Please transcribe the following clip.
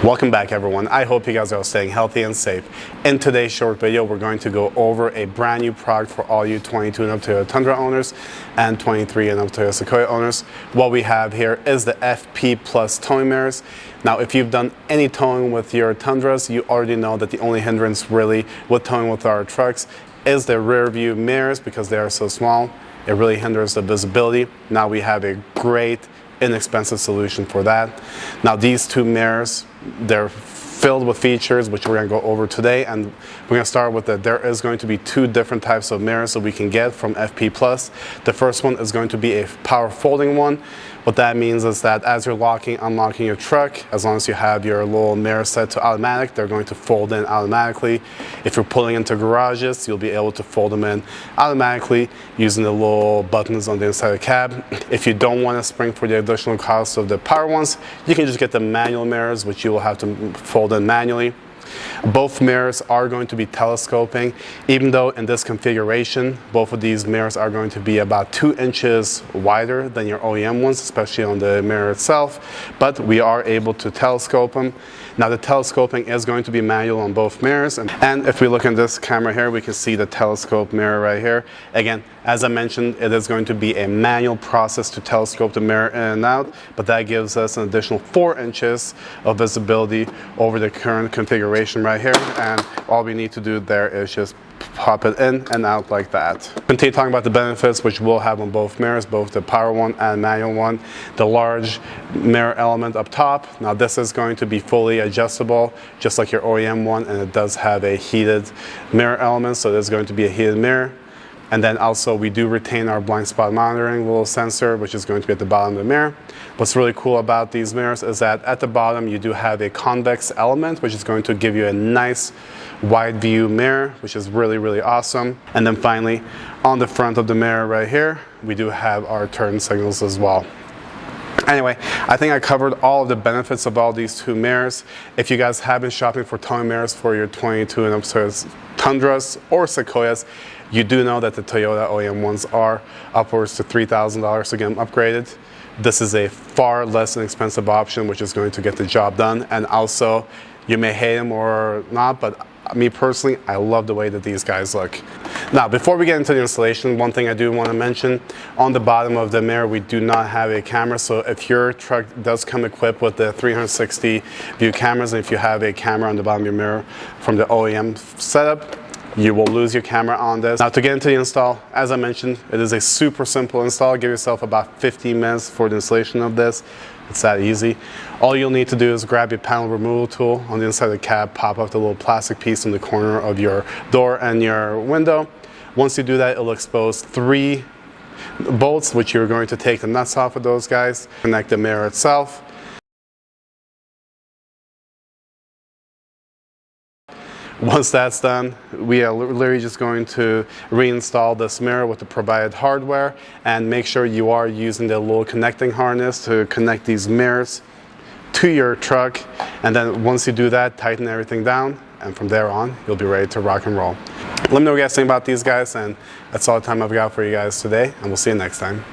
Welcome back, everyone. I hope you guys are all staying healthy and safe. In today's short video, we're going to go over a brand new product for all you 22 and up Toyota Tundra owners and 23 and up Toyota Sequoia owners. What we have here is the FP Plus towing mirrors. Now, if you've done any towing with your Tundras, you already know that the only hindrance really with towing with our trucks is the rear view mirrors because they are so small. It really hinders the visibility. Now we have a great inexpensive solution for that. Now these two mirrors, they're filled with features which we're going to go over today, and we're going to start with that there is going to be two different types of mirrors that we can get from FP Plus. The first one is going to be a power folding one. What that means is that as you're unlocking your truck, as long as you have your little mirror set to automatic, they're going to fold in automatically. If you're pulling into garages, you'll be able to fold them in automatically using the little buttons on the inside of the cab. If you don't want to spring for the additional cost of the power ones, you can just get the manual mirrors, which you will have to fold in manually. Both mirrors are going to be telescoping, even though in this configuration, both of these mirrors are going to be about 2 inches wider than your OEM ones, especially on the mirror itself, but we are able to telescope them. Now the telescoping is going to be manual on both mirrors, and if we look in this camera here, we can see the telescope mirror right here. Again, as I mentioned, it is going to be a manual process to telescope the mirror in and out, but that gives us an additional 4 inches of visibility over the current configuration right here, and all we need to do there is just pop it in and out like that. Continue talking about the benefits which we'll have on both mirrors, both the power one and manual one. The large mirror element up top, now this is going to be fully adjustable just like your OEM one, and it does have a heated mirror element, so there's going to be a heated mirror. And then also we do retain our blind spot monitoring little sensor, which is going to be at the bottom of the mirror. What's really cool about these mirrors is that at the bottom you do have a convex element, which is going to give you a nice wide view mirror, which is really, really awesome. And then finally, on the front of the mirror right here, we do have our turn signals as well. Anyway, I think I covered all of the benefits of all these two mirrors. If you guys have been shopping for towing mirrors for your 22 and up Tundras or Sequoias, you do know that the Toyota OEM ones are upwards to $3,000 to get them upgraded. This is a far less inexpensive option, which is going to get the job done. And also, you may hate them or not, but me personally, I love the way that these guys look. Now, before we get into the installation, one thing I do want to mention, on the bottom of the mirror, we do not have a camera. So if your truck does come equipped with the 360 view cameras, and if you have a camera on the bottom of your mirror from the OEM setup, you will lose your camera on this. Now, to get into the install, as I mentioned, it is a super simple install. Give yourself about 15 minutes for the installation of this. It's that easy. All you'll need to do is grab your panel removal tool on the inside of the cab, pop off the little plastic piece in the corner of your door and your window. Once you do that, it'll expose 3 bolts, which you're going to take the nuts off of those guys, connect the mirror itself. Once that's done, we are literally just going to reinstall this mirror with the provided hardware, and make sure you are using the little connecting harness to connect these mirrors to your truck. And then once you do that, tighten everything down, and from there on, you'll be ready to rock and roll. Let me know what you guys think about these guys, and that's all the time I've got for you guys today, and we'll see you next time.